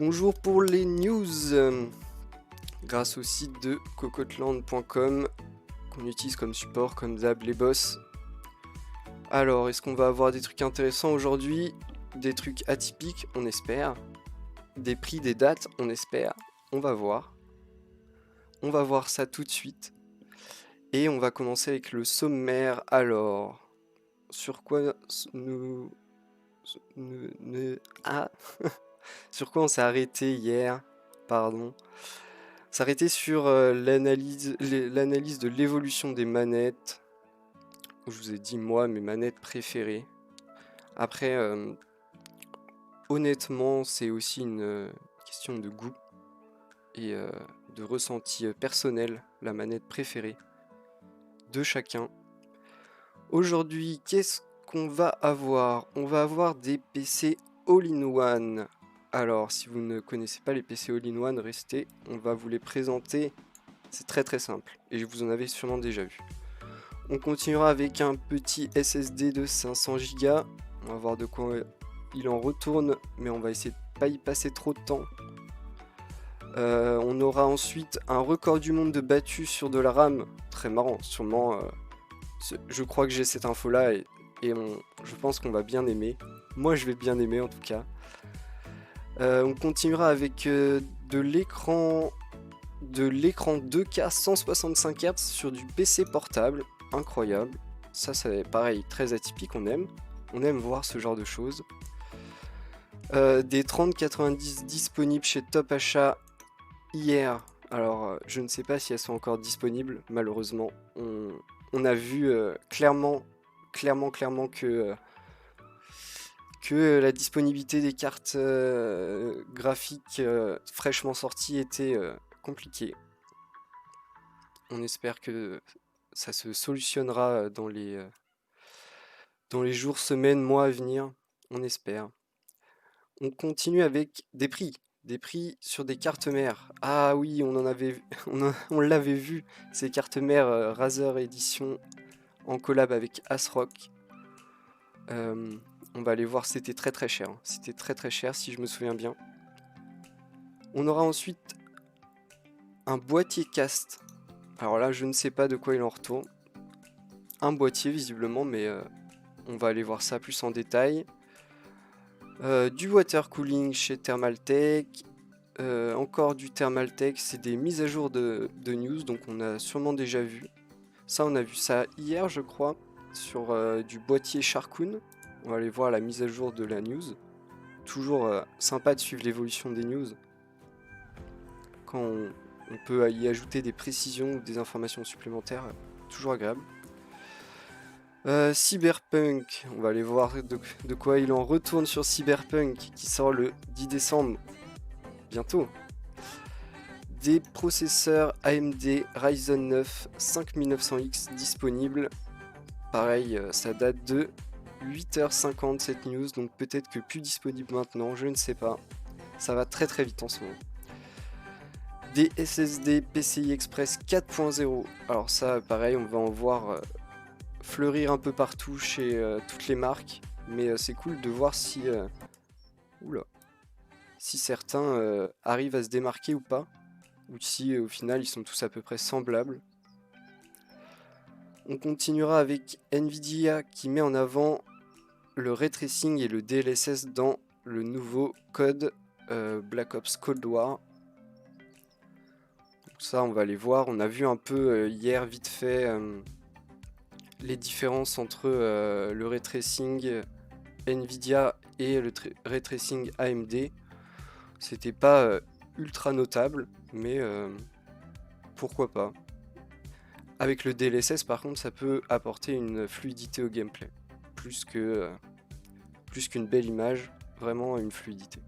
Bonjour pour les news, grâce au site de cocotland.com qu'on utilise comme support, comme d'hab les boss. Alors, est-ce qu'on va avoir des trucs intéressants aujourd'hui? Des trucs atypiques, on espère. Des prix, des dates, on espère. On va voir. On va voir ça tout de suite. Et on va commencer avec le sommaire. Alors, sur quoi nous... Ah sur quoi on s'est arrêté hier? Pardon. S'arrêter sur l'analyse de l'évolution des manettes. Je vous ai dit, moi, mes manettes préférées. Après, honnêtement, c'est aussi une question de goût et de ressenti personnel, la manette préférée de chacun. Aujourd'hui, qu'est-ce qu'on va avoir? On va avoir des PC all-in-one. Alors, si vous ne connaissez pas les PC all-in-one, restez, on va vous les présenter. C'est très très simple, et vous en avez sûrement déjà vu. On continuera avec un petit SSD de 500 Go. On va voir de quoi il en retourne, mais on va essayer de pas y passer trop de temps. On aura ensuite un record du monde de battu sur de la RAM. Très marrant, sûrement. Je crois que j'ai cette info-là et je pense qu'on va bien aimer. Moi, je vais bien aimer en tout cas. On continuera avec de l'écran 2K 165 Hz sur du PC portable. Incroyable. Ça c'est pareil, très atypique, on aime voir ce genre de choses. Des 3090 disponibles chez Top Achat hier. Alors je ne sais pas si elles sont encore disponibles, malheureusement. On a vu clairement que la disponibilité des cartes graphiques fraîchement sorties était compliquée. On espère que ça se solutionnera dans les jours, semaines, mois à venir. On espère. On continue avec des prix. Des prix sur des cartes mères. Ah oui, on l'avait vu, ces cartes mères Razer Edition en collab avec ASRock. On va aller voir, c'était très très cher. C'était très très cher si je me souviens bien. On aura ensuite un boîtier cast. Alors là, je ne sais pas de quoi il en retourne. Un boîtier visiblement, mais on va aller voir ça plus en détail. Du water cooling chez Thermaltake. Encore du Thermaltake, c'est des mises à jour de news, donc on a sûrement déjà vu. Ça, on a vu ça hier, je crois, sur du boîtier Sharkoon. On va aller voir la mise à jour de la news. Toujours sympa de suivre l'évolution des news. Quand on peut y ajouter des précisions ou des informations supplémentaires, toujours agréable. Cyberpunk, on va aller voir de quoi il en retourne sur Cyberpunk qui sort le 10 décembre, bientôt. Des processeurs AMD Ryzen 9 5900X disponibles. Pareil, ça date de 8h50 cette news, donc peut-être que plus disponible maintenant, je ne sais pas. Ça va très très vite en ce moment. Des SSD PCI Express 4.0. Alors ça, pareil, on va en voir fleurir un peu partout chez toutes les marques, mais c'est cool de voir si certains arrivent à se démarquer ou pas, ou si au final ils sont tous à peu près semblables. On continuera avec Nvidia qui met en avant le ray tracing et le DLSS dans le nouveau code Black Ops Cold War. Donc ça, on va aller voir. On a vu un peu hier vite fait les différences entre le ray tracing Nvidia et le ray tracing AMD. C'était pas ultra notable, mais pourquoi pas. Avec le DLSS, par contre, ça peut apporter une fluidité au gameplay. Plus qu'une belle image, vraiment une fluidité.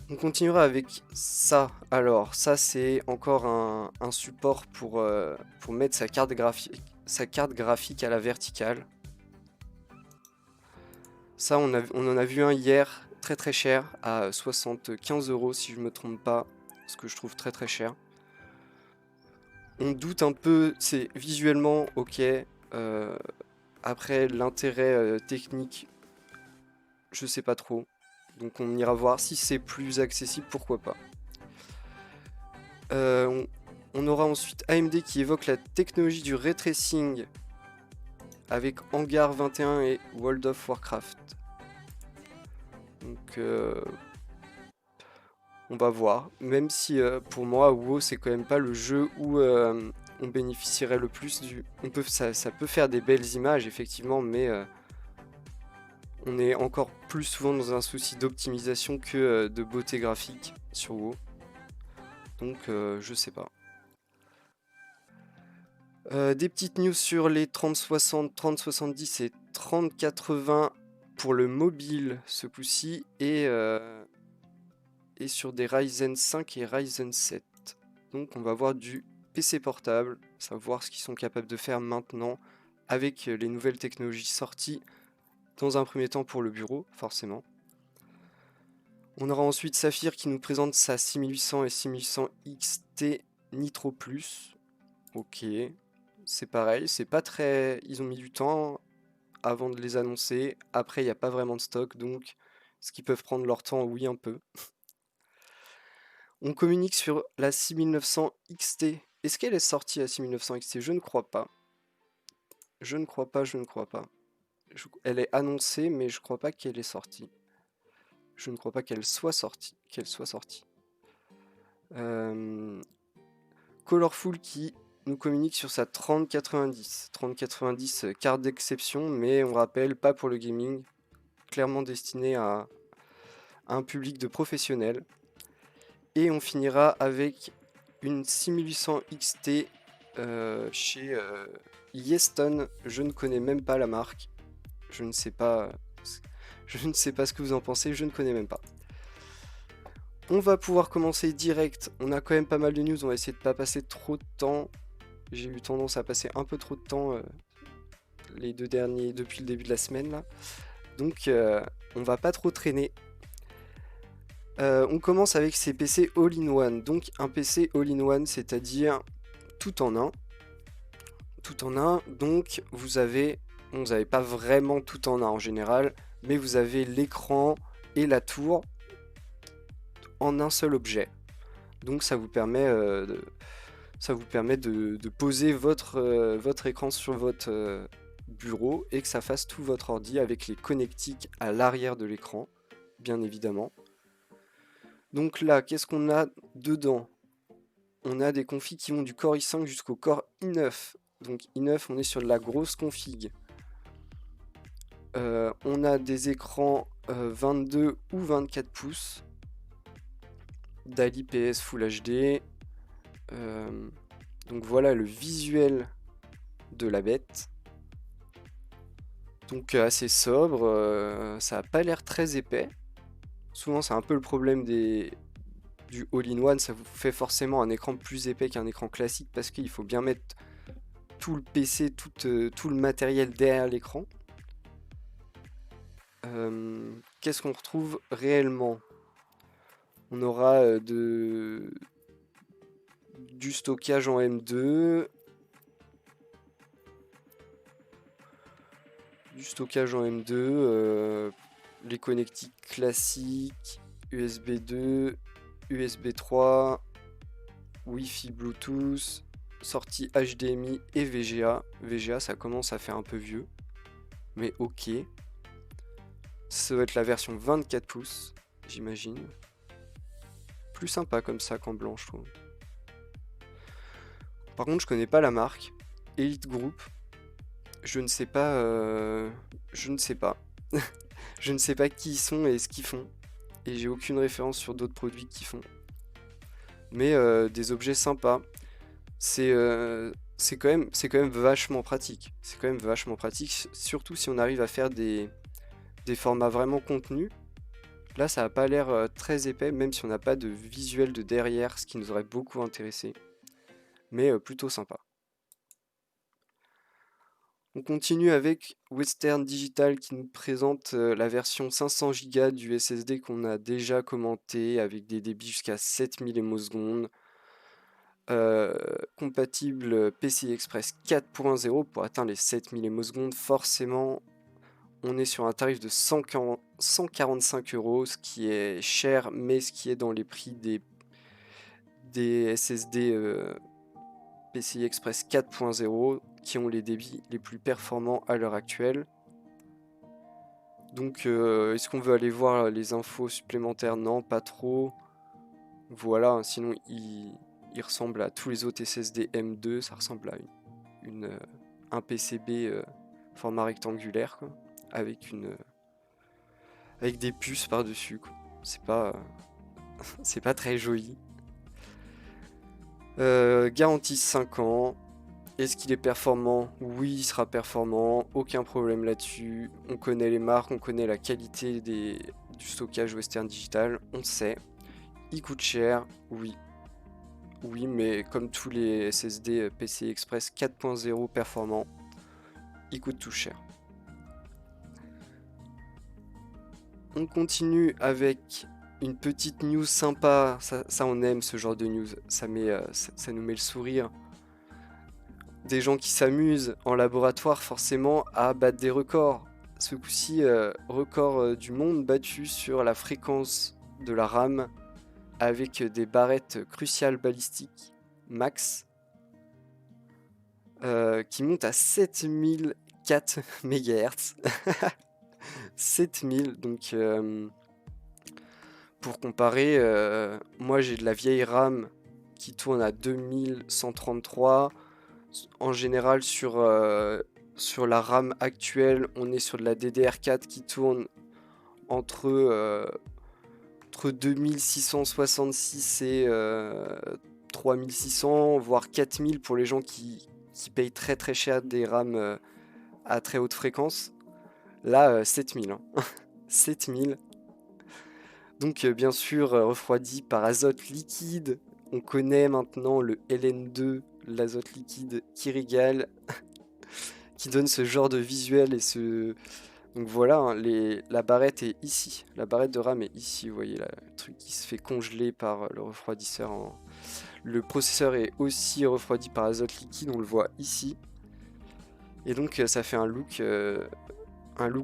On continuera avec ça. Alors, ça, c'est encore un support pour mettre sa carte graphique à la verticale. Ça, on en a vu un hier, très très cher, à 75 € si je me trompe pas, ce que je trouve très très cher. On doute un peu, c'est visuellement ok. Après, l'intérêt technique, je sais pas trop. Donc on ira voir si c'est plus accessible, pourquoi pas. On aura ensuite AMD qui évoque la technologie du ray tracing avec Hangar 21 et World of Warcraft. Donc on va voir, même si pour moi WoW c'est quand même pas le jeu où on bénéficierait le plus ça peut faire des belles images effectivement, mais on est encore plus souvent dans un souci d'optimisation que de beauté graphique sur WoW. Donc je sais pas. Des petites news sur les 3060, 3070 et 3080 pour le mobile ce coup-ci et sur des Ryzen 5 et Ryzen 7. Donc on va voir du PC portable, savoir ce qu'ils sont capables de faire maintenant avec les nouvelles technologies sorties dans un premier temps pour le bureau, forcément. On aura ensuite Saphir qui nous présente sa 6800 et 6800 XT Nitro Plus. Ok, c'est pareil, c'est pas très... Ils ont mis du temps avant de les annoncer. Après, il n'y a pas vraiment de stock, donc ce qu'ils peuvent prendre leur temps, oui, un peu. On communique sur la 6900 XT. Est-ce qu'elle est sortie la 6900 XT? Je ne crois pas. Je ne crois pas, je ne crois pas. Elle est annoncée, mais je ne crois pas qu'elle est sortie. Je ne crois pas qu'elle soit sortie. Colorful qui nous communique sur sa 3090. 3090, carte d'exception, mais on rappelle, pas pour le gaming. Clairement destiné à un public de professionnels. Et on finira avec une 6800 XT chez Yeston. Je ne connais même pas la marque. Je ne sais pas ce que vous en pensez, je ne connais même pas. On va pouvoir commencer direct. On a quand même pas mal de news, on va essayer de pas passer trop de temps. J'ai eu tendance à passer un peu trop de temps les deux derniers depuis le début de la semaine là. Donc on va pas trop traîner. On commence avec ces PC all-in-one. Donc un PC all-in-one, c'est-à-dire tout en un. Tout en un, donc vous avez pas vraiment tout en un en général, mais vous avez l'écran et la tour en un seul objet. Donc ça vous permet de poser votre écran sur votre bureau et que ça fasse tout votre ordi avec les connectiques à l'arrière de l'écran, bien évidemment. Donc là, qu'est-ce qu'on a dedans? On a des configs qui vont du Core i5 jusqu'au Core i9. Donc i9, on est sur de la grosse config. On a des écrans 22 ou 24 pouces. d'IPS Full HD. Donc voilà le visuel de la bête. Donc assez sobre, ça n'a pas l'air très épais. Souvent c'est un peu le problème du all-in-one, ça vous fait forcément un écran plus épais qu'un écran classique parce qu'il faut bien mettre tout le PC, tout le matériel derrière l'écran. Qu'est-ce qu'on retrouve réellement? On aura du stockage en M2, les connectiques classiques, USB 2, USB 3, Wi-Fi Bluetooth, sortie HDMI et VGA. VGA, ça commence à faire un peu vieux, mais ok. Ça va être la version 24 pouces, j'imagine. Plus sympa comme ça qu'en blanc, je trouve. Par contre, je connais pas la marque. Elite Group. Je ne sais pas. Je ne sais pas. Je ne sais pas qui ils sont et ce qu'ils font. Et j'ai aucune référence sur d'autres produits qu'ils font. Mais des objets sympas. C'est quand même vachement pratique. C'est quand même vachement pratique. Surtout si on arrive à faire des formats vraiment contenus. Là, ça n'a pas l'air très épais, même si on n'a pas de visuel de derrière, ce qui nous aurait beaucoup intéressé. Mais plutôt sympa. On continue avec Western Digital qui nous présente la version 500 Go du SSD qu'on a déjà commenté avec des débits jusqu'à 7000 ms. Compatible PCI Express 4.0 pour atteindre les 7000 ms. Forcément, on est sur un tarif de 145 €, ce qui est cher, mais ce qui est dans les prix des SSD PCI Express 4.0 qui ont les débits les plus performants à l'heure actuelle. Donc est-ce qu'on veut aller voir les infos supplémentaires? Non, pas trop. Voilà, sinon il ressemble à tous les autres SSD M2, ça ressemble à un PCB format rectangulaire, quoi, avec des puces par-dessus, quoi. C'est pas très joli. Garantie 5 ans. Est-ce qu'il est performant? Oui, il sera performant, aucun problème là-dessus. On connaît les marques, on connaît la qualité du stockage Western Digital, on sait. Il coûte cher, oui. Oui, mais comme tous les SSD PCI Express 4.0 performants, il coûte tout cher. On continue avec une petite news sympa. Ça on aime ce genre de news. Ça nous met le sourire. Des gens qui s'amusent en laboratoire forcément à battre des records. Ce coup-ci, record du monde battu sur la fréquence de la RAM avec des barrettes cruciales balistiques max qui montent à 7004 MHz. 7000, donc pour comparer, moi j'ai de la vieille RAM qui tourne à 2133. En général, sur la RAM actuelle, on est sur de la DDR4 qui tourne entre 2666 et 3600, voire 4000 pour les gens qui payent très très cher des RAM à très haute fréquence. Là, 7000. Hein. 7000. Donc, bien sûr, refroidi par azote liquide. On connaît maintenant le LN2, l'azote liquide qui régale, qui donne ce genre de visuel et ce... Donc voilà, hein, la barrette est ici. La barrette de RAM est ici, vous voyez, là, le truc qui se fait congeler par le refroidisseur. Le processeur est aussi refroidi par azote liquide, on le voit ici. Et donc ça fait un look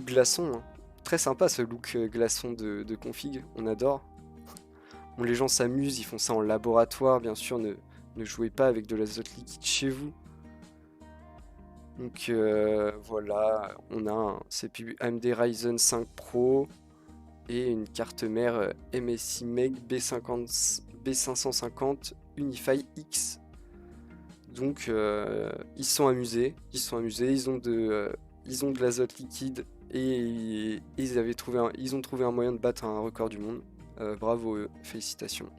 glaçon. Hein. Très sympa ce look glaçon de config, on adore. Bon, les gens s'amusent, ils font ça en laboratoire, bien sûr, ne jouez pas avec de l'azote liquide chez vous. Donc voilà, on a un CPU AMD Ryzen 5 Pro et une carte mère MSI MEG B550 Unify X. Donc ils sont amusés, ils ont de l'azote liquide et ils ont trouvé un moyen de battre un record du monde. Bravo, félicitations.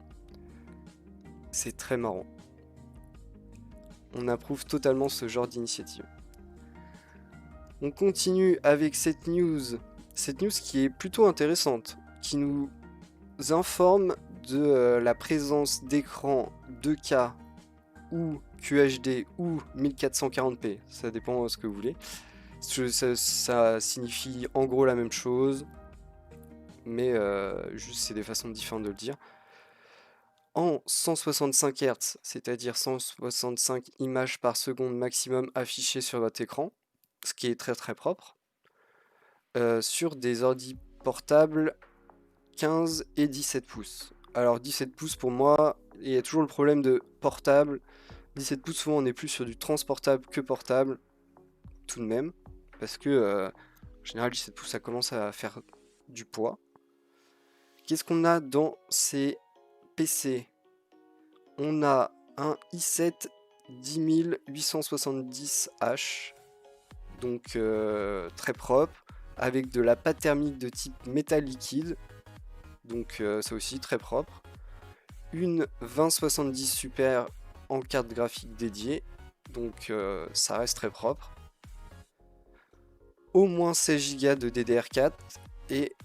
C'est très marrant. On approuve totalement ce genre d'initiative. On continue avec cette news qui est plutôt intéressante, qui nous informe de la présence d'écran 2K ou QHD ou 1440p, ça dépend de ce que vous voulez. Ça signifie en gros la même chose, mais juste c'est des façons différentes de le dire. En 165 Hz, c'est-à-dire 165 images par seconde maximum affichées sur votre écran, ce qui est très très propre, sur des ordi portables 15 et 17 pouces. Alors 17 pouces pour moi, il y a toujours le problème de portable. 17 pouces, souvent on est plus sur du transportable que portable, tout de même, parce que en général 17 pouces ça commence à faire du poids. Qu'est-ce qu'on a dans ces PC? On a un i7 10870H, donc très propre, avec de la pâte thermique de type métal liquide, donc ça aussi très propre. Une 2070 Super en carte graphique dédiée, donc ça reste très propre. Au moins 16 Go de DDR4 et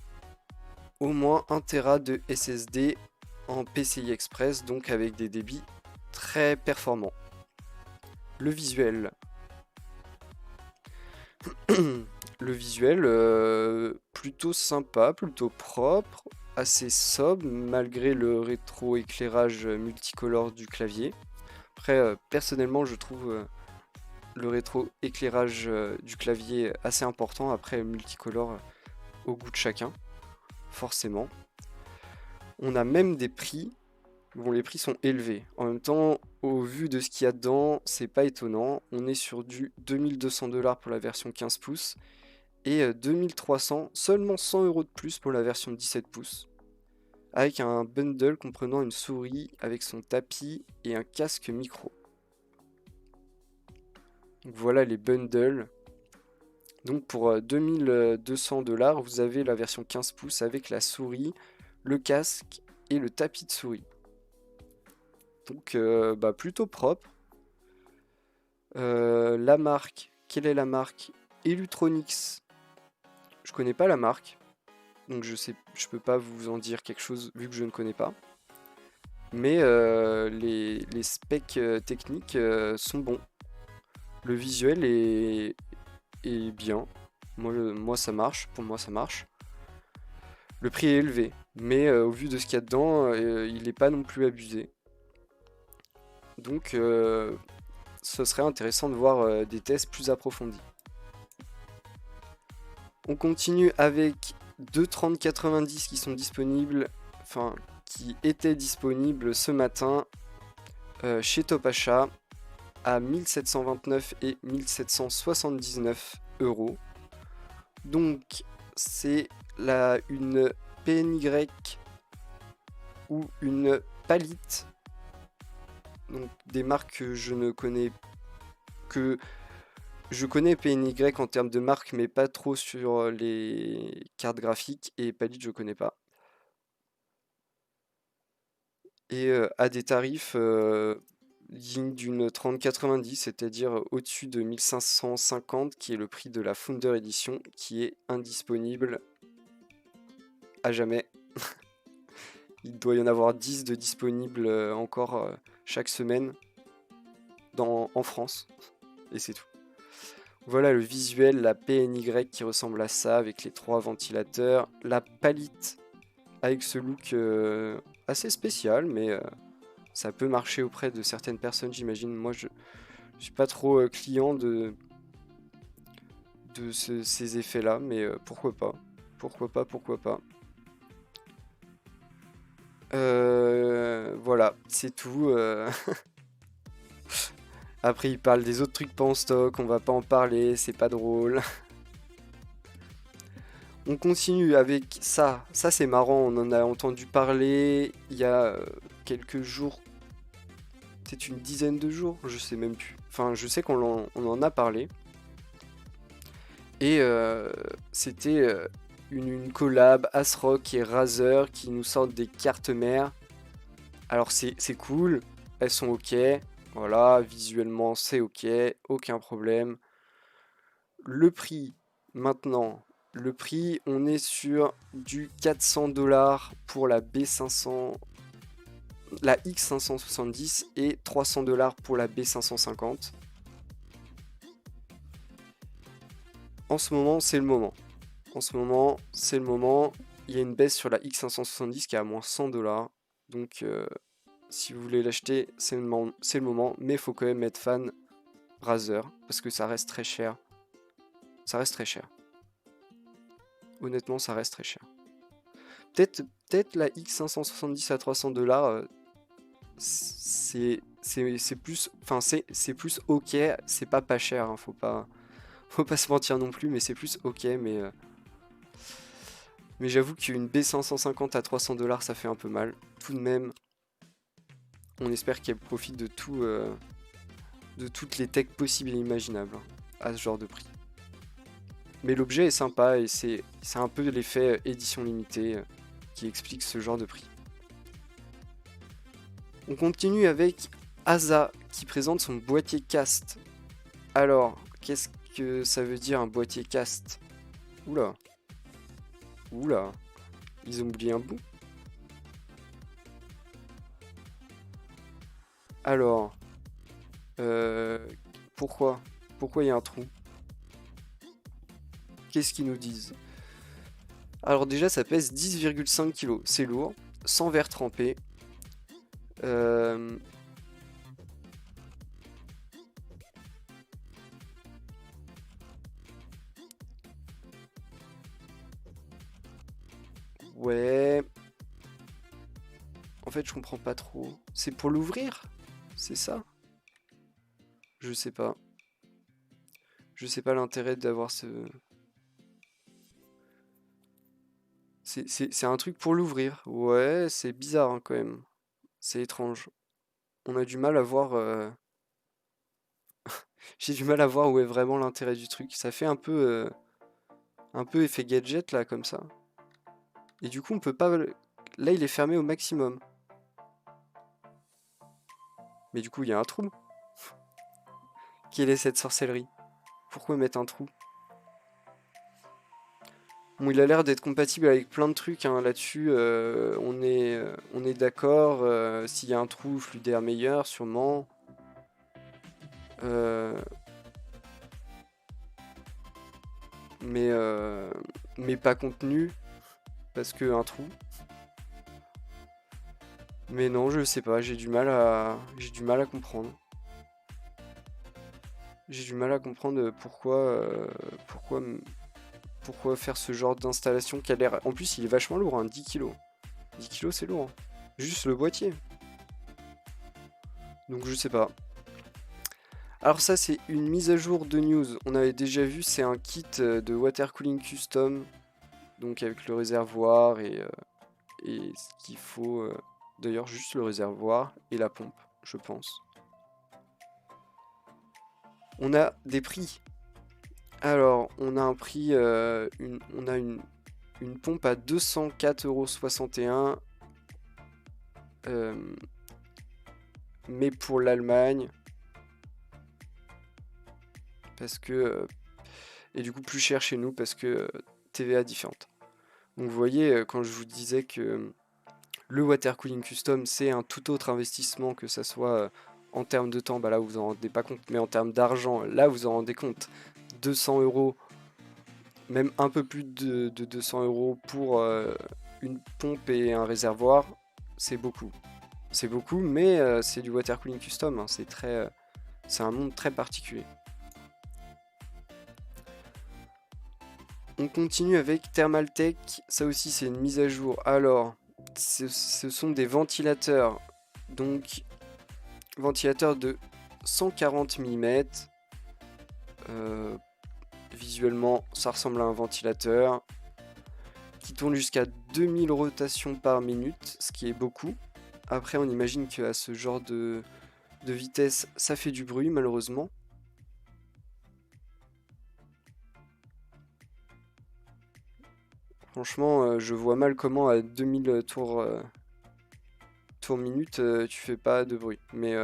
au moins 1 Tera de SSD en PCI Express, donc avec des débits très performants. Le visuel. Le visuel, plutôt sympa, plutôt propre, assez sobre malgré le rétro-éclairage multicolore du clavier. Après, personnellement, je trouve le rétro-éclairage du clavier assez important. Après, multicolore au goût de chacun. forcément. On a même des prix. Bon, les prix sont élevés. En même temps, au vu de ce qu'il y a dedans, c'est pas étonnant. On est sur du 2200$ pour la version 15 pouces et 2300, seulement 100€ de plus pour la version 17 pouces. Avec un bundle comprenant une souris avec son tapis et un casque micro. Donc voilà les bundles. Donc pour 2200$, vous avez la version 15 pouces avec la souris, le casque et le tapis de souris. Donc plutôt propre. La marque, quelle est la marque? Elutronics. Je connais pas la marque, donc je peux pas vous en dire quelque chose vu que je ne connais pas. Mais les specs techniques sont bons. Le visuel est bien. Moi ça marche, pour moi ça marche. Le prix est élevé, mais au vu de ce qu'il y a dedans, il n'est pas non plus abusé. Donc ce serait intéressant de voir des tests plus approfondis. On continue avec deux 3090 qui sont disponibles, enfin qui étaient disponibles ce matin chez Top Achat à 1729 et 1779€. Donc c'est une PNY ou une Palite. Donc des marques que je ne connais que je connais PNY en termes de marque, mais pas trop sur les cartes graphiques, et Palette je connais pas. Et à des tarifs dignes d'une 3090, c'est-à-dire au-dessus de 1550, qui est le prix de la Founder Edition, qui est indisponible à jamais. Il doit y en avoir 10 de disponibles encore chaque semaine en France, et c'est tout. Voilà le visuel, la PNY qui ressemble à ça avec les trois ventilateurs, la Palette avec ce look assez spécial, mais ça peut marcher auprès de certaines personnes, j'imagine. Moi, je suis pas trop client de ces effets-là, mais pourquoi pas? Pourquoi pas, pourquoi pas? Voilà, c'est tout. Après, il parle des autres trucs pas en stock, on va pas en parler, c'est pas drôle. On continue avec ça. Ça, c'est marrant, on en a entendu parler il y a quelques jours. Peut-être une dizaine de jours, je sais même plus. Enfin, je sais qu'on en a parlé. Et c'était une collab ASRock et Razer qui nous sortent des cartes mères. Alors c'est cool, elles sont ok, voilà, visuellement c'est ok, aucun problème. Le prix, maintenant, le prix, on est sur du 400$ pour la B500, la X570 et 300$ pour la B550. En ce moment, c'est le moment. En ce moment, c'est le moment. Il y a une baisse sur la X570 qui est à moins 100$. Donc, si vous voulez l'acheter, c'est le moment. Mais il faut quand même être fan Razer parce que ça reste très cher. Ça reste très cher. Honnêtement, ça reste très cher. Peut-être la X570 à 300$, c'est plus, enfin c'est plus ok. C'est pas cher, hein, faut pas se mentir non plus, mais c'est plus ok. Mais j'avoue qu'une B550 à 300$, ça fait un peu mal. Tout de même, on espère qu'elle profite de toutes les techs possibles et imaginables hein, à ce genre de prix. Mais l'objet est sympa et c'est un peu l'effet édition limitée qui explique ce genre de prix. On continue avec Asa qui présente son boîtier cast. Alors, qu'est-ce que ça veut dire un boîtier cast? Oula. Oula. Ils ont oublié un bout. Alors, pourquoi il y a un trou? Qu'est-ce qu'ils nous disent? Alors déjà, ça pèse 10,5 kg. C'est lourd. Sans verre trempé. Ouais. En fait, je comprends pas trop. C'est pour l'ouvrir? C'est ça? Je sais pas. Je sais pas l'intérêt d'avoir ce... C'est un truc pour l'ouvrir. Ouais, c'est bizarre hein, quand même. C'est étrange. On a du mal à voir... J'ai du mal à voir où est vraiment l'intérêt du truc. Ça fait un peu effet gadget là, comme ça. Et du coup, on peut pas... Là, il est fermé au maximum. Mais du coup, il y a un trou. Quelle est cette sorcellerie? Pourquoi mettre un trou? Bon, il a l'air d'être compatible avec plein de trucs hein, là-dessus. On est d'accord. S'il y a un trou, flux d'air meilleur, sûrement. Euh, mais, euh, mais pas contenu, parce que un trou. Mais non, je sais pas, j'ai du mal à comprendre. J'ai du mal à comprendre pourquoi faire ce genre d'installation qui a l'air... En plus, il est vachement lourd, hein, 10 kilos. 10 kilos, c'est lourd, hein. Juste le boîtier. Donc je sais pas. Alors ça, c'est une mise à jour de news. On avait déjà vu, c'est un kit de water cooling custom. Donc avec le réservoir et ce qu'il faut... D'ailleurs, juste le réservoir et la pompe, je pense. On a des prix. Alors, on a un prix... on a une pompe à 204,61 €. Mais pour l'Allemagne... Parce que... et du coup, plus cher chez nous parce que TVA différente. Donc vous voyez, quand je vous disais que le water cooling custom, c'est un tout autre investissement, que ça soit en termes de temps, bah là vous vous en rendez pas compte, mais en termes d'argent, là vous en rendez compte. 200 €, même un peu plus de 200 € pour une pompe et un réservoir, c'est beaucoup. C'est beaucoup, mais c'est du water cooling custom, hein, c'est un monde très particulier. On continue avec Thermaltech, ça aussi c'est une mise à jour. Alors, ce sont des ventilateurs, donc ventilateurs de 140 mm. Visuellement, ça ressemble à un ventilateur qui tourne jusqu'à 2000 rotations par minute, ce qui est beaucoup. Après, on imagine qu'à ce genre de vitesse, ça fait du bruit, malheureusement. Franchement, je vois mal comment à 2000 tours minute, tu fais pas de bruit. Mais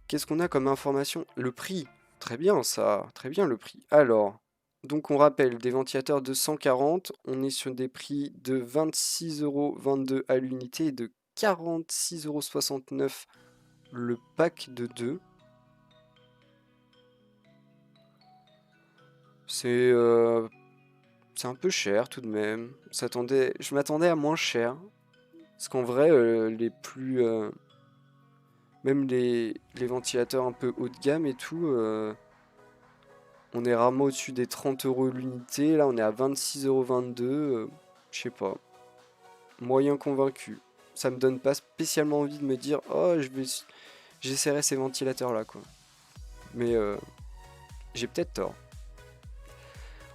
qu'est-ce qu'on a comme information? Le prix. Très bien ça, très bien le prix. Alors, donc on rappelle, des ventilateurs de 140, on est sur des prix de 26,22 € à l'unité et de 46,69 € le pack de 2. C'est un peu cher tout de même. Je m'attendais à moins cher. Parce qu'en vrai, même les ventilateurs un peu haut de gamme et tout, on est rarement au-dessus des 30 € l'unité. Là, on est à 26,22 €. Je sais pas. Moyen convaincu. Ça me donne pas spécialement envie de me dire, oh, j'essaierai ces ventilateurs-là, quoi. Mais j'ai peut-être tort.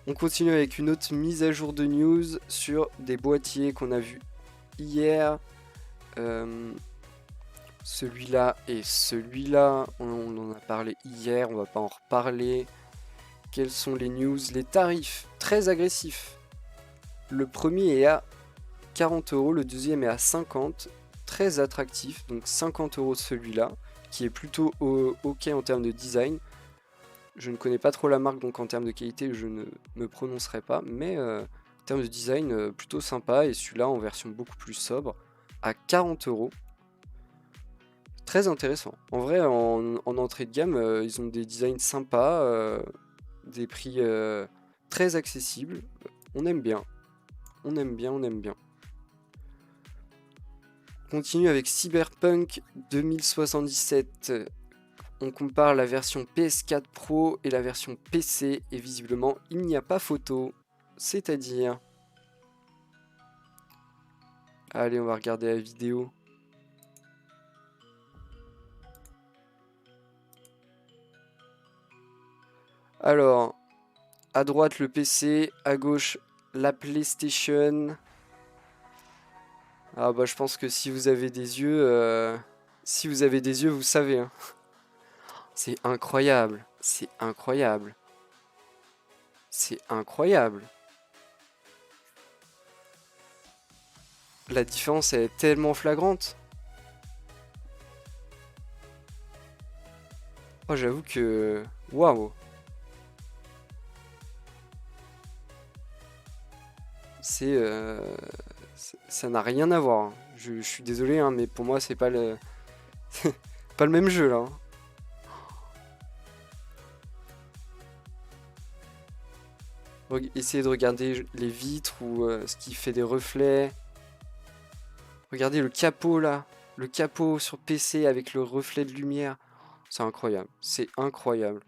On continue avec une autre mise à jour de news sur des boîtiers qu'on a vu hier. Celui-là et celui-là, on en a parlé hier, on va pas en reparler. Quelles sont les news? Les tarifs, très agressifs. Le premier est à 40 €, le deuxième est à 50, très attractif, donc 50 € celui-là, qui est plutôt ok en termes de design. Je ne connais pas trop la marque, donc en termes de qualité, je ne me prononcerai pas, mais en termes de design, plutôt sympa, et celui-là en version beaucoup plus sobre, à 40 €. Très intéressant. En vrai, en entrée de gamme, ils ont des designs sympas, des prix très accessibles. On aime bien. On aime bien, on aime bien. On continue avec Cyberpunk 2077. On compare la version PS4 Pro et la version PC et visiblement il n'y a pas photo. C'est-à-dire... Allez, on va regarder la vidéo. Alors, à droite le PC, à gauche la PlayStation. Ah bah je pense que si vous avez des yeux, vous savez, hein. C'est incroyable, c'est incroyable, c'est incroyable. La différence elle est tellement flagrante. Oh j'avoue que... Waouh. C'est... ça n'a rien à voir, hein. Je suis désolé, hein, mais pour moi c'est pas le... pas le même jeu là, hein. Essayez de regarder les vitres ou ce qui fait des reflets. Regardez le capot là. Le capot sur PC avec le reflet de lumière. C'est incroyable. C'est incroyable.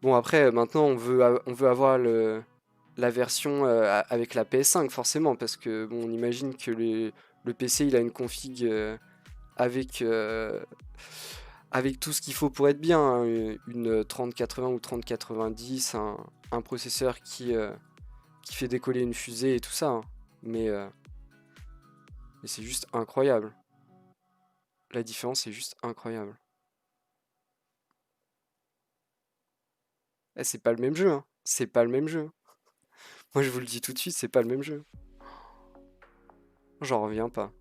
Bon après maintenant on veut avoir la version avec la PS5 forcément parce que bon on imagine que le PC il a une config avec, avec tout ce qu'il faut pour être bien, hein. Une 3080 ou 3090, un processeur qui fait décoller une fusée et tout ça, hein. Mais c'est juste incroyable. La différence est juste incroyable. Eh, c'est pas le même jeu, hein. C'est pas le même jeu. Moi je vous le dis tout de suite, c'est pas le même jeu. J'en reviens pas.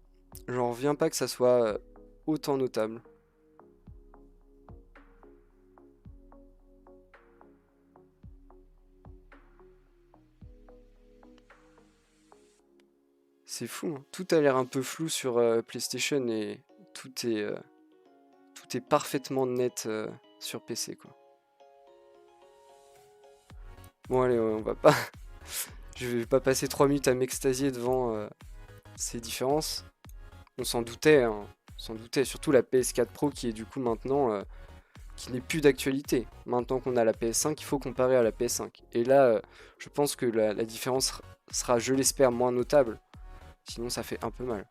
J'en reviens pas que ça soit autant notable. C'est fou, hein. Tout a l'air un peu flou sur PlayStation et tout est, euh, tout est parfaitement net sur PC, quoi. Bon allez, on va pas... Je vais pas passer 3 minutes à m'extasier devant ces différences. On s'en doutait, hein. On s'en doutait. Surtout la PS4 Pro qui est du coup maintenant... qui n'est plus d'actualité. Maintenant qu'on a la PS5, il faut comparer à la PS5. Et là, je pense que la différence sera, je l'espère, moins notable. Sinon, ça fait un peu mal.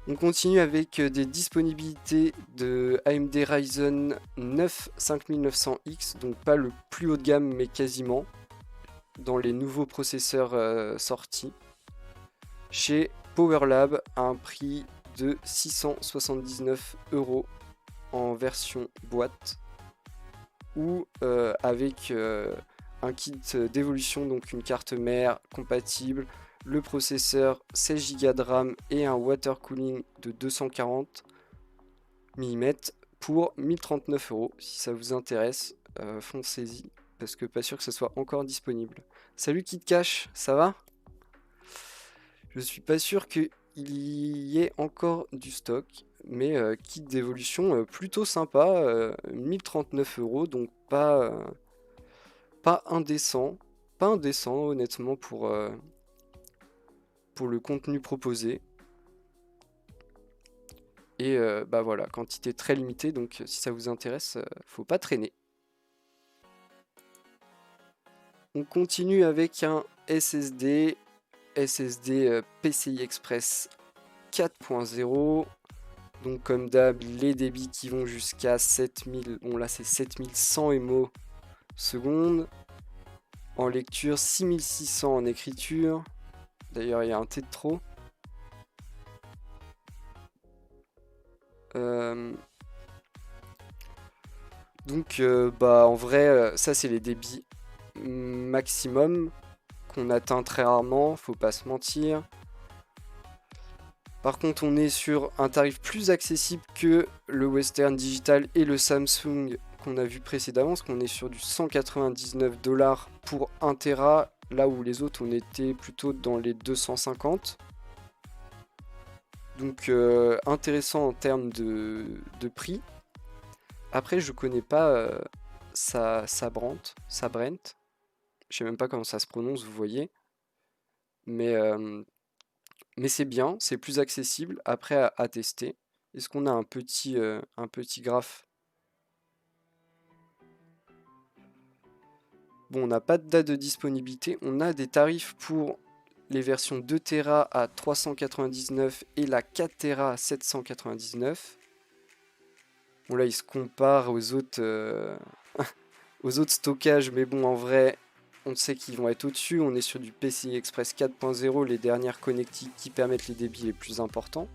On continue avec des disponibilités de AMD Ryzen 9 5900X, donc pas le plus haut de gamme, mais quasiment, dans les nouveaux processeurs sortis, chez PowerLab à un prix de 679 € en version boîte, ou avec un kit d'évolution, donc une carte mère compatible, le processeur 16 Go de RAM et un water cooling de 240 mm pour 1039 €. Si ça vous intéresse, foncez-y, parce que pas sûr que ça soit encore disponible. Salut KitCash, ça va? Je suis pas sûr qu'il y ait encore du stock, mais kit d'évolution plutôt sympa, 1039 €, donc pas indécent, pas indécent honnêtement pour le contenu proposé. Et bah voilà, quantité très limitée, donc si ça vous intéresse, faut pas traîner. On continue avec un SSD PCI Express 4.0. Donc comme d'hab, les débits qui vont jusqu'à 7000, bon là c'est 7100 MO seconde. En lecture, 6600 en écriture. D'ailleurs, il y a un T de trop. Donc, bah, en vrai, ça, c'est les débits maximum qu'on atteint très rarement, faut pas se mentir. Par contre, on est sur un tarif plus accessible que le Western Digital et le Samsung qu'on a vu précédemment, parce qu'on est sur du 199 $ pour 1 Tera, là où les autres on était plutôt dans les 250. Donc intéressant en termes de prix. Après, je connais pas sa Brent. Je sais même pas comment ça se prononce, vous voyez. Mais, euh, mais c'est bien, c'est plus accessible. Après, à tester. Est-ce qu'on a un petit graphe? Bon, on n'a pas de date de disponibilité. On a des tarifs pour les versions 2 Tera à 399 et la 4 Tera à 799. Bon, là, ils se comparent aux autres stockages, mais bon, en vrai, on sait qu'ils vont être au-dessus. On est sur du PCI Express 4.0, les dernières connectiques qui permettent les débits les plus importants.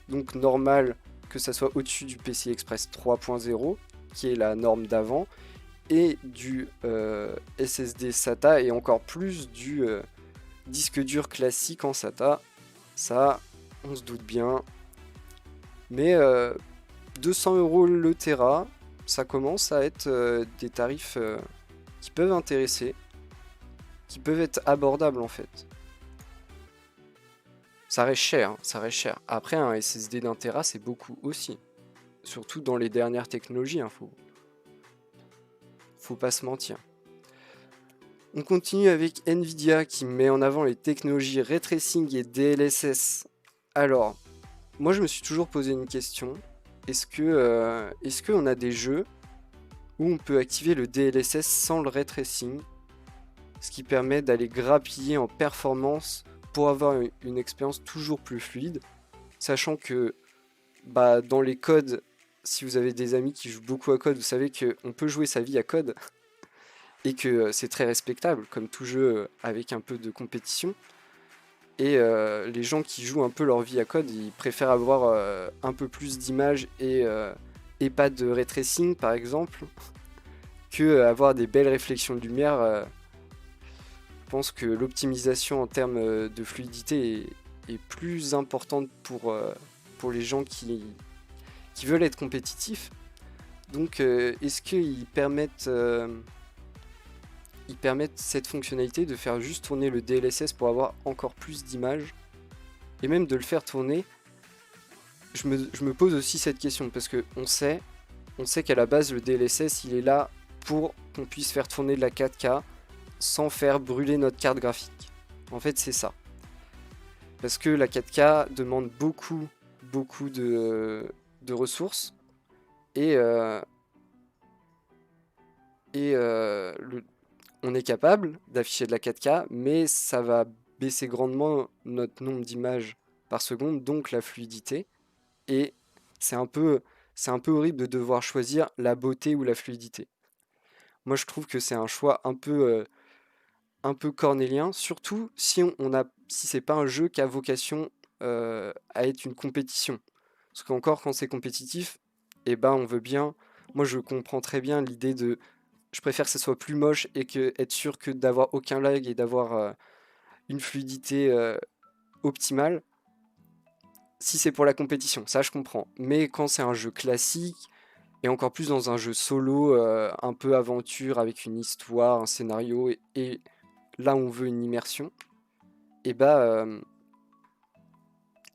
Donc, normal que ça soit au-dessus du PCI Express 3.0, qui est la norme d'avant, et du SSD SATA, et encore plus du disque dur classique en SATA. Ça, on se doute bien. Mais 200 € le Tera, ça commence à être des tarifs qui peuvent intéresser, qui peuvent être abordables en fait. Ça reste cher, hein, ça reste cher. Après, un SSD d'un Tera, c'est beaucoup aussi. Surtout dans les dernières technologies, hein, faut pas se mentir. On continue avec Nvidia qui met en avant les technologies Ray Tracing et DLSS. Alors, moi je me suis toujours posé une question. Est-ce qu'on a des jeux où on peut activer le DLSS sans le Ray Tracing, ce qui permet d'aller grappiller en performance pour avoir une expérience toujours plus fluide, sachant que dans les codes, si vous avez des amis qui jouent beaucoup à code, vous savez qu'on peut jouer sa vie à code et que c'est très respectable comme tout jeu avec un peu de compétition. Et les gens qui jouent un peu leur vie à code, ils préfèrent avoir un peu plus d'images et pas de ray tracing par exemple, que avoir des belles réflexions de lumière. Je pense que l'optimisation en termes de fluidité est plus importante pour les gens qui veulent être compétitifs. Donc est-ce qu'ils permettent cette fonctionnalité de faire juste tourner le DLSS pour avoir encore plus d'images et même de le faire tourner? Je me pose aussi cette question parce que on sait qu'à la base le DLSS il est là pour qu'on puisse faire tourner de la 4K sans faire brûler notre carte graphique. En fait c'est ça. Parce que la 4K demande beaucoup de ressources et on est capable d'afficher de la 4K, mais ça va baisser grandement notre nombre d'images par seconde, donc la fluidité. Et c'est un peu horrible de devoir choisir la beauté ou la fluidité. Moi, je trouve que c'est un choix un peu cornélien, surtout si si c'est pas un jeu qui a vocation à être une compétition. Parce qu'encore quand c'est compétitif, on veut bien. Moi, je comprends très bien l'idée de je préfère que ce soit plus moche et être sûr que d'avoir aucun lag et d'avoir une fluidité optimale. Si c'est pour la compétition, ça je comprends. Mais quand c'est un jeu classique, et encore plus dans un jeu solo, un peu aventure avec une histoire, un scénario, et là on veut une immersion, et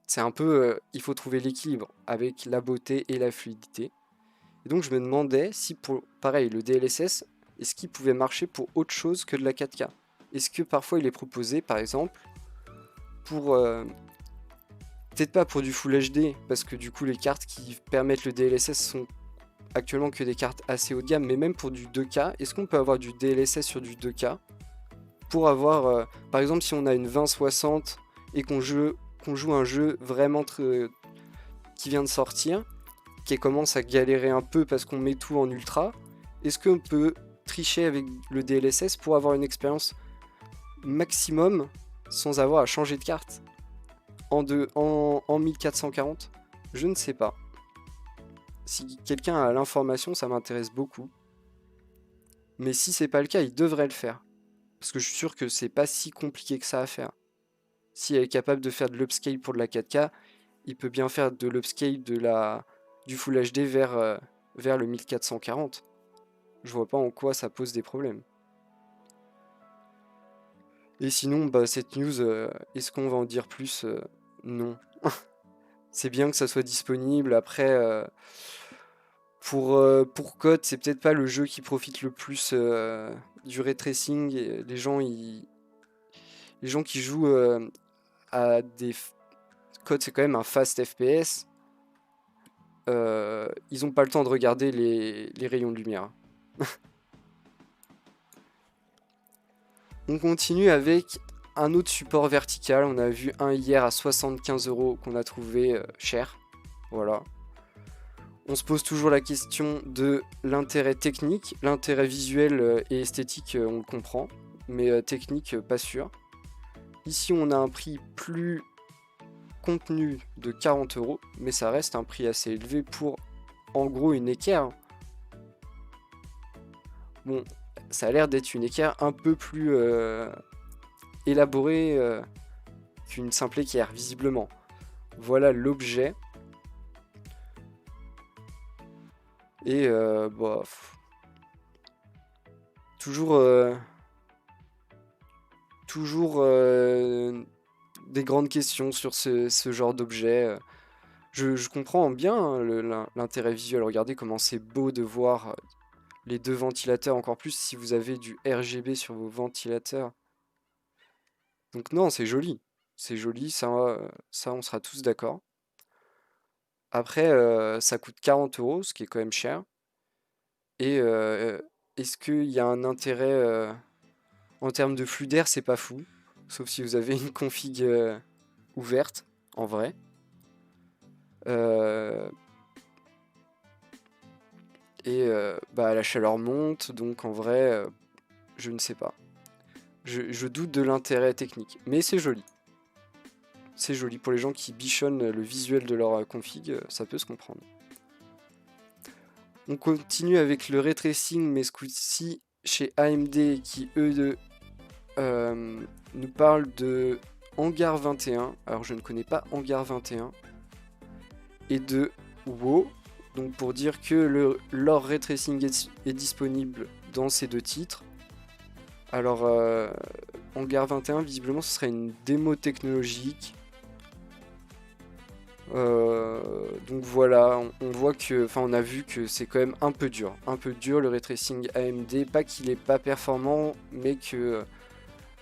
c'est un peu, il faut trouver l'équilibre avec la beauté et la fluidité. Et donc je me demandais si pareil, le DLSS, est-ce qu'il pouvait marcher pour autre chose que de la 4K? Est-ce que parfois il est proposé, par exemple, pour... peut-être pas pour du Full HD, parce que du coup les cartes qui permettent le DLSS sont actuellement que des cartes assez haut de gamme, mais même pour du 2K, est-ce qu'on peut avoir du DLSS sur du 2K pour avoir, par exemple si on a une 2060 et qu'on joue un jeu vraiment qui vient de sortir, qui commence à galérer un peu parce qu'on met tout en ultra, est-ce qu'on peut tricher avec le DLSS pour avoir une expérience maximum sans avoir à changer de carte en 1440? Je ne sais pas. Si quelqu'un a l'information, ça m'intéresse beaucoup. Mais si c'est pas le cas, il devrait le faire. Parce que je suis sûr que c'est pas si compliqué que ça à faire. Si elle est capable de faire de l'upscale pour de la 4K, il peut bien faire de l'upscale du Full HD vers le 1440. Je vois pas en quoi ça pose des problèmes. Et sinon, cette news, est-ce qu'on va en dire plus? Non. C'est bien que ça soit disponible. Après, pour COD, c'est peut-être pas le jeu qui profite le plus du ray tracing. Et les gens qui jouent à des... COD, c'est quand même un fast FPS. Ils ont pas le temps de regarder les rayons de lumière. On continue avec un autre support vertical. On a vu un hier à 75 € qu'on a trouvé cher. Voilà. On se pose toujours la question de l'intérêt technique. L'intérêt visuel et esthétique, on le comprend. Mais technique, pas sûr. Ici, on a un prix plus contenu de 40 €. Mais ça reste un prix assez élevé pour, en gros, une équerre. Bon, ça a l'air d'être une équerre un peu plus élaborée qu'une simple équerre, visiblement. Voilà l'objet. Et bah, toujours des grandes questions sur ce genre d'objet. Je comprends bien hein, l'intérêt visuel. Regardez comment c'est beau de voir les deux ventilateurs, encore plus si vous avez du RGB sur vos ventilateurs. Donc non, c'est joli. C'est joli, ça on sera tous d'accord. Après, ça coûte 40 €, ce qui est quand même cher. Et est-ce qu'il y a un intérêt en termes de flux d'air? C'est pas fou. Sauf si vous avez une config ouverte, en vrai. Bah, la chaleur monte, donc en vrai, je ne sais pas. Je doute de l'intérêt technique, mais c'est joli. C'est joli pour les gens qui bichonnent le visuel de leur config, ça peut se comprendre. On continue avec le ray tracing, mais ce coup-ci chez AMD qui eux nous parlent de Hangar 21. Alors je ne connais pas Hangar 21. Et de WoW. Donc pour dire que leur ray tracing est disponible dans ces deux titres. Alors Hangar 21, visiblement ce serait une démo technologique. Donc voilà, on voit que, enfin on a vu que c'est quand même un peu dur le ray tracing AMD, pas qu'il est pas performant, mais que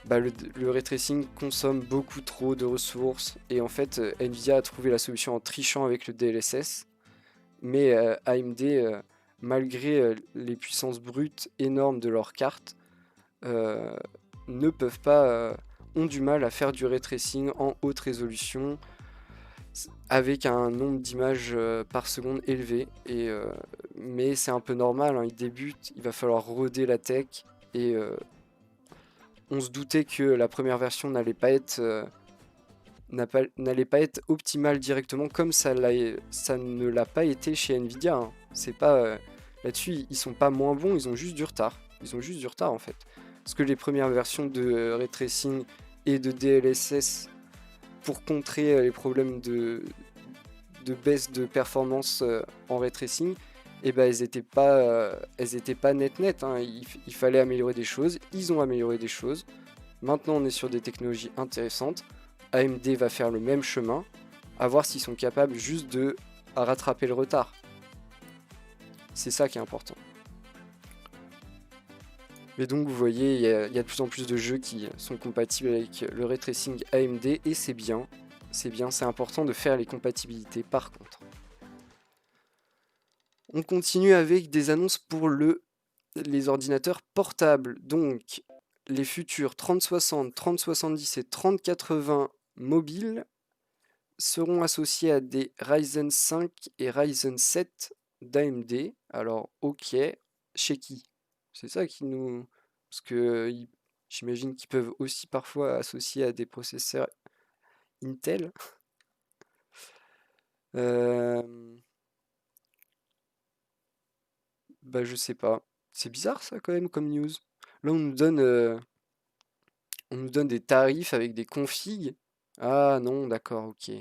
bah, le ray tracing consomme beaucoup trop de ressources, et en fait Nvidia a trouvé la solution en trichant avec le DLSS, mais AMD, malgré les puissances brutes énormes de leurs cartes, ne peuvent pas, ont du mal à faire du ray tracing en haute résolution, avec un nombre d'images par seconde élevé, mais c'est un peu normal, hein, il débute, il va falloir roder la tech, et on se doutait que la première version n'allait pas être optimale directement, comme ça ne l'a pas été chez Nvidia, hein. C'est pas là-dessus, ils sont pas moins bons, ils ont juste du retard. Ils ont juste du retard en fait. Parce que les premières versions de ray tracing et de DLSS, pour contrer les problèmes de baisse de performance en ray tracing, et ben elles étaient pas net, hein. Il fallait améliorer des choses, ils ont amélioré des choses. Maintenant on est sur des technologies intéressantes. AMD va faire le même chemin, à voir s'ils sont capables juste de rattraper le retard. C'est ça qui est important. Mais donc vous voyez, il y a de plus en plus de jeux qui sont compatibles avec le ray tracing AMD, et c'est bien. C'est bien, c'est important de faire les compatibilités par contre. On continue avec des annonces pour les ordinateurs portables. Donc les futurs 3060, 3070 et 3080 mobiles seront associés à des Ryzen 5 et Ryzen 7 d'AMD. Alors ok, chez qui? C'est ça qui nous... Parce que j'imagine qu'ils peuvent aussi parfois associer à des processeurs Intel. Bah je sais pas. C'est bizarre ça quand même comme news. Là on nous donne des tarifs avec des configs. Ah non, d'accord, ok.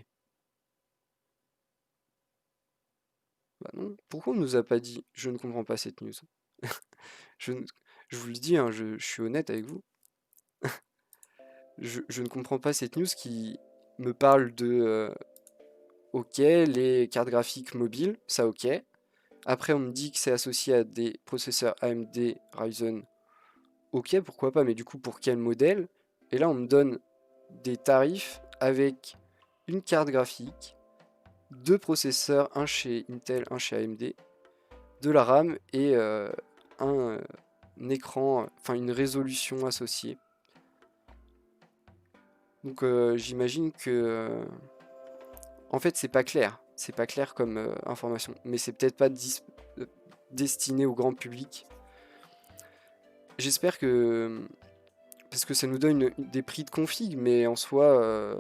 Bah non, pourquoi on nous a pas dit? Je ne comprends pas cette news. Je, ne- je vous le dis, hein, je suis honnête avec vous. Je ne comprends pas cette news qui me parle de ok, les cartes graphiques mobiles, ça ok. Après, on me dit que c'est associé à des processeurs AMD Ryzen. Ok, pourquoi pas, mais du coup, pour quel modèle? Et là, on me donne des tarifs avec une carte graphique, deux processeurs, un chez Intel, un chez AMD, de la RAM et un écran, enfin une résolution associée. Donc j'imagine que... en fait, c'est pas clair. C'est pas clair comme information. Mais c'est peut-être pas destiné au grand public. J'espère que... parce que ça nous donne des prix de config, mais en soi,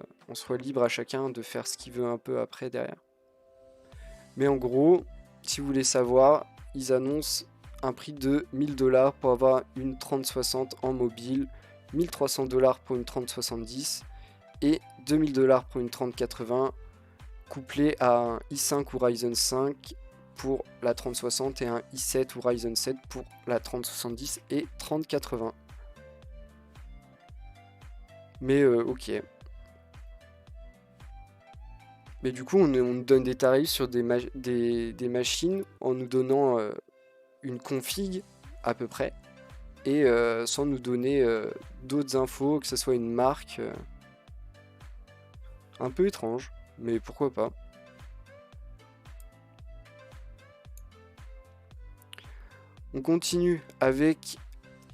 libre à chacun de faire ce qu'il veut un peu après derrière. Mais en gros, si vous voulez savoir, ils annoncent un prix de 1000$ pour avoir une 3060 en mobile, 1300$ pour une 3070 et 2000$ pour une 3080, couplé à un i5 ou Ryzen 5 pour la 3060 et un i7 ou Ryzen 7 pour la 3070 et 3080. Mais ok. Mais du coup, on nous donne des tarifs sur des machines en nous donnant une config à peu près et sans nous donner d'autres infos, que ce soit une marque. Un peu étrange, mais pourquoi pas. On continue avec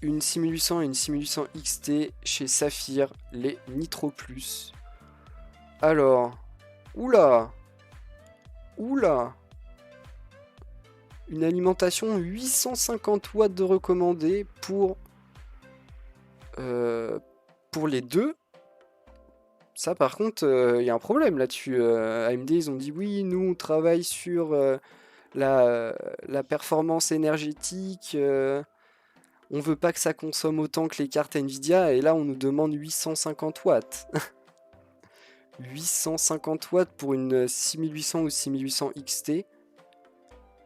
une 6800 et une 6800 XT chez Saphir, les Nitro Plus. Alors, oula, une alimentation 850 watts de recommandé pour les deux. Ça par contre, il y a un problème là-dessus. AMD, ils ont dit oui, nous on travaille sur la performance énergétique. On veut pas que ça consomme autant que les cartes Nvidia, et là on nous demande 850 watts. 850 watts pour une 6800 ou 6800 XT.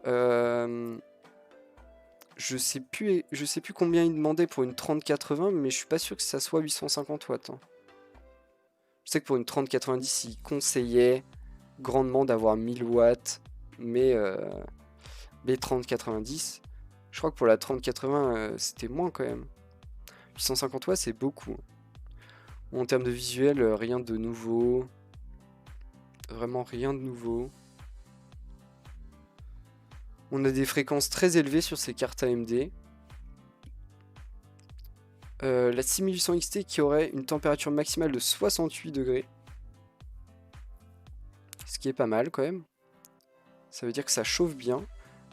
Je sais plus combien ils demandaient pour une 3080, mais je suis pas sûr que ça soit 850 watts. Hein. Je sais que pour une 3090, ils conseillaient grandement d'avoir 1000 watts, mais 3090, je crois que pour la 3080, c'était moins quand même. 850 watts, c'est beaucoup. En termes de visuel, rien de nouveau. Vraiment rien de nouveau. On a des fréquences très élevées sur ces cartes AMD. La 6800 XT qui aurait une température maximale de 68 degrés. Ce qui est pas mal quand même. Ça veut dire que ça chauffe bien.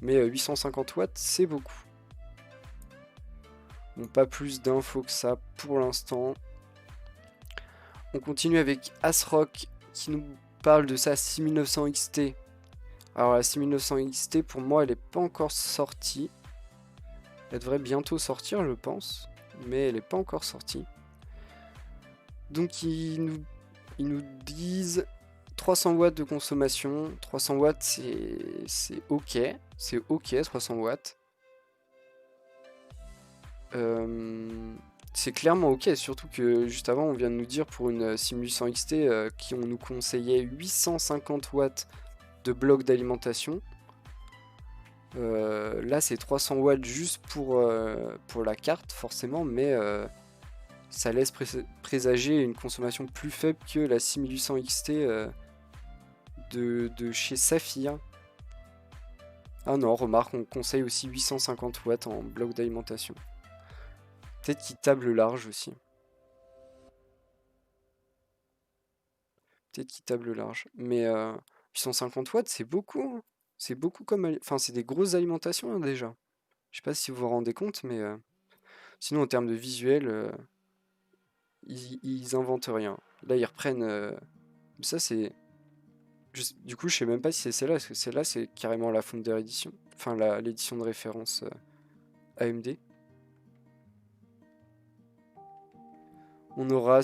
Mais 850 watts, c'est beaucoup. Bon, pas plus d'infos que ça pour l'instant. On continue avec ASRock qui nous parle de sa 6900 XT. Alors la 6900 XT, pour moi, elle n'est pas encore sortie. Elle devrait bientôt sortir, je pense. Mais elle n'est pas encore sortie. Donc ils nous disent 300 watts de consommation. 300 watts, c'est ok. C'est ok, 300 watts. C'est clairement ok, surtout que juste avant on vient de nous dire pour une 6800 XT qui on nous conseillait 850 watts de bloc d'alimentation. Là c'est 300 watts juste pour la carte forcément, mais ça laisse présager une consommation plus faible que la 6800 XT de chez Saphir. Ah non, remarque, on conseille aussi 850 watts en bloc d'alimentation. Peut-être qu'il table large aussi. Peut-être qu'il table large. Mais 850 watts, c'est beaucoup. Hein. C'est beaucoup comme... Enfin, c'est des grosses alimentations hein, déjà. Je sais pas si vous vous rendez compte, mais... sinon, en termes de visuel, ils inventent rien. Là, ils reprennent... Ça, c'est... Du coup, je sais même pas si c'est celle-là, parce que celle-là, c'est carrément la Founder Edition. Enfin, l'édition de référence AMD. On aura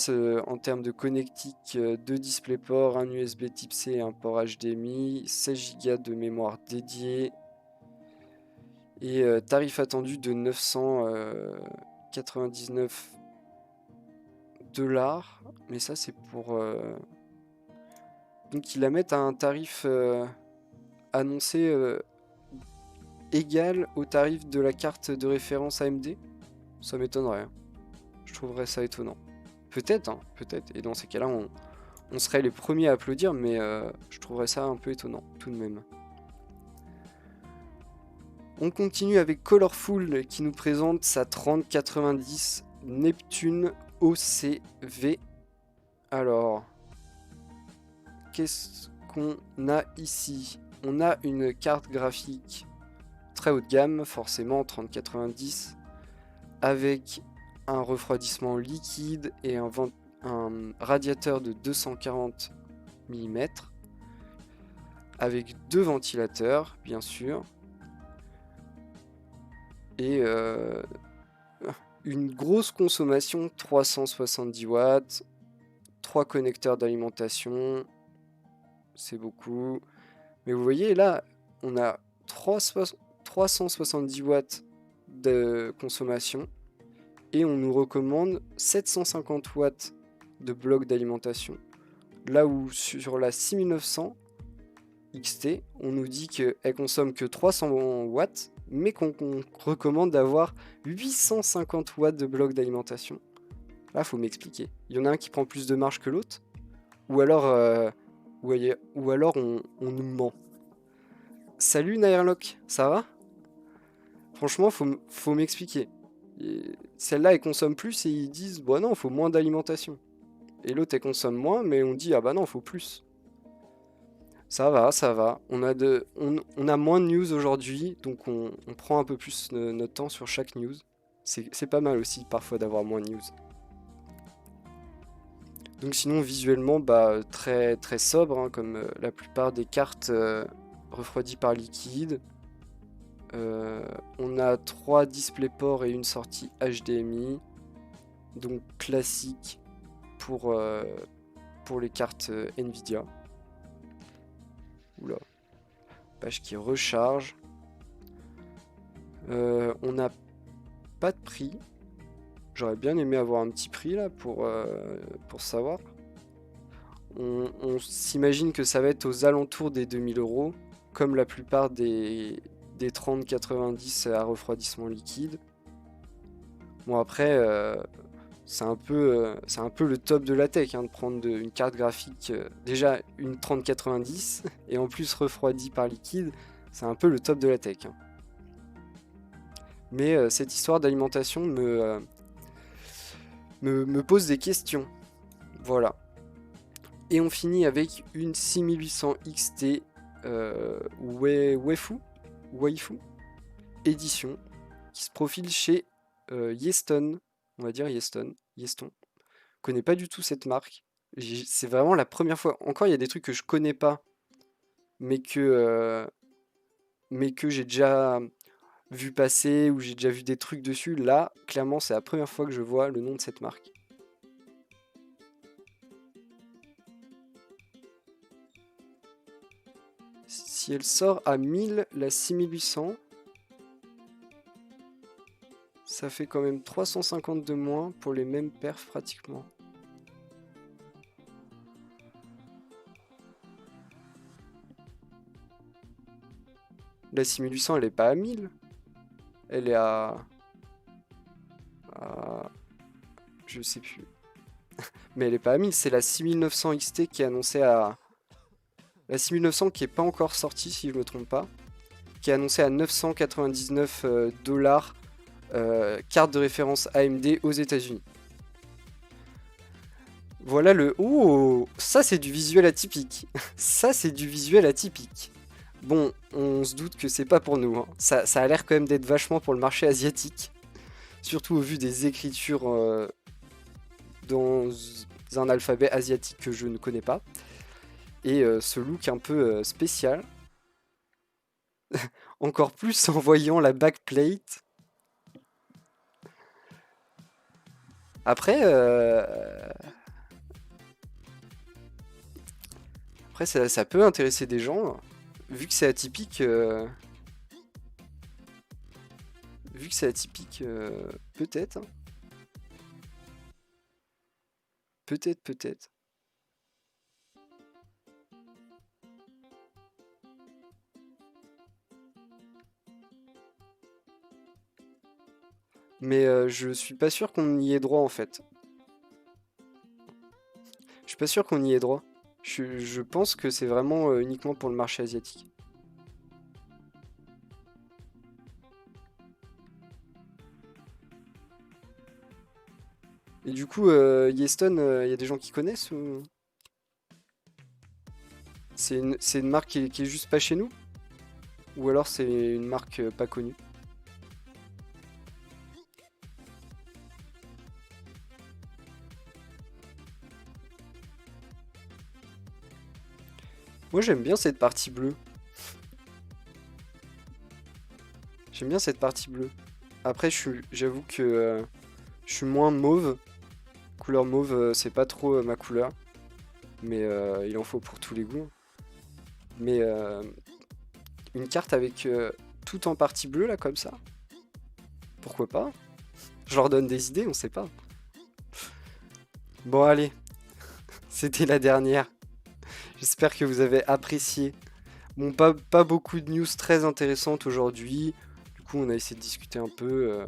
en termes de connectique 2 DisplayPort, un USB Type C et un port HDMI, 16 Go de mémoire dédiée et tarif attendu de 999 $. Mais ça c'est pour... Donc ils la mettent à un tarif annoncé égal au tarif de la carte de référence AMD. Ça m'étonnerait. Hein. Je trouverais ça étonnant. Peut-être, hein, peut-être. Et dans ces cas-là, on serait les premiers à applaudir, mais je trouverais ça un peu étonnant, tout de même. On continue avec Colorful, qui nous présente sa 3090 Neptune OCV. Alors, qu'est-ce qu'on a ici? On a une carte graphique très haut de gamme, forcément 3090, avec un refroidissement liquide et un radiateur de 240 mm, avec 2 ventilateurs, bien sûr, et une grosse consommation, 370 watts, 3 connecteurs d'alimentation, c'est beaucoup. Mais vous voyez là, on a 370 watts de consommation et on nous recommande 750 watts de bloc d'alimentation. Là où sur la 6900 XT, on nous dit qu'elle consomme que 300 watts, mais qu'on recommande d'avoir 850 watts de bloc d'alimentation. Là, faut m'expliquer. Il y en a un qui prend plus de marge que l'autre, ou alors, on nous ment. Salut Nairlock, ça va? Franchement, faut m'expliquer. Celle-là, elle consomme plus et ils disent, bah non, faut moins d'alimentation. Et l'autre, elle consomme moins, mais on dit, ah bah non, faut plus. Ça va, ça va. On a moins de news aujourd'hui, donc on prend un peu plus notre temps sur chaque news. C'est pas mal aussi, parfois, d'avoir moins de news. Donc sinon, visuellement, bah, très, très sobre, hein, comme la plupart des cartes refroidies par liquide. On a 3 DisplayPort et une sortie HDMI, donc classique pour les cartes Nvidia. Oula, page qui recharge. On n'a pas de prix. J'aurais bien aimé avoir un petit prix là pour savoir. On s'imagine que ça va être aux alentours des 2000 €, comme la plupart des 3090 à refroidissement liquide. Bon après, c'est un peu le top de la tech, hein, de prendre une carte graphique, déjà une 3090 et en plus refroidie par liquide, c'est un peu le top de la tech, hein. Mais cette histoire d'alimentation me pose des questions. Voilà. Et on finit avec une 6800 XT Waifu édition qui se profile chez Yeston. On va dire Yeston. Je connais pas du tout cette marque. C'est vraiment la première fois. Encore, il y a des trucs que je connais pas, mais que j'ai déjà vu passer ou j'ai déjà vu des trucs dessus. Là, clairement, c'est la première fois que je vois le nom de cette marque. Si elle sort à 1000, la 6800, ça fait quand même 350 de moins pour les mêmes perfs pratiquement. La 6800, elle est pas à 1000. Elle est à... Je sais plus. Mais elle est pas à 1000, c'est la 6900 XT qui est annoncée à... La 6900 qui est pas encore sortie, si je me trompe pas. Qui est annoncée à 999 $, carte de référence AMD aux États-Unis. Voilà le... Oh, ça c'est du visuel atypique. Ça c'est du visuel atypique. Bon, on se doute que c'est pas pour nous, hein. Ça a l'air quand même d'être vachement pour le marché asiatique. Surtout au vu des écritures dans un alphabet asiatique que je ne connais pas. Et ce look un peu spécial. Encore plus en voyant la backplate. Après, ça peut intéresser des gens, vu que c'est atypique. Peut-être, hein. Peut-être. Mais je suis pas sûr qu'on y ait droit en fait. Je suis pas sûr qu'on y ait droit. Je pense que c'est vraiment uniquement pour le marché asiatique. Et du coup, Yeston, il y a des gens qui connaissent ou... C'est une marque qui est juste pas chez nous? Ou alors c'est une marque pas connue? Moi j'aime bien cette partie bleue. J'aime bien cette partie bleue. Après, j'avoue que je suis moins mauve. Couleur mauve, c'est pas trop ma couleur. Mais il en faut pour tous les goûts. Mais une carte avec tout en partie bleue, là, comme ça. Pourquoi pas? Je leur donne des idées, on sait pas. Bon, allez, c'était la dernière. J'espère que vous avez apprécié. Bon, pas beaucoup de news très intéressantes aujourd'hui. Du coup, on a essayé de discuter un peu.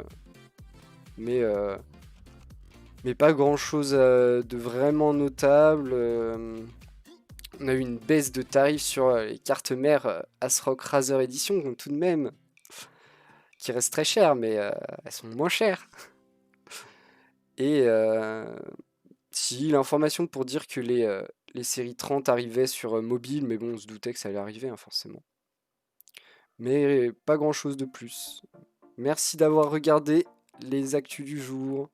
Mais, euh, mais pas grand-chose de vraiment notable. On a eu une baisse de tarifs sur les cartes mères ASRock Razer Edition, donc tout de même, qui restent très chères, mais elles sont moins chères. Et si l'information pour dire que les séries 30 arrivaient sur mobile, mais bon, on se doutait que ça allait arriver, hein, forcément. Mais pas grand-chose de plus. Merci d'avoir regardé les actus du jour.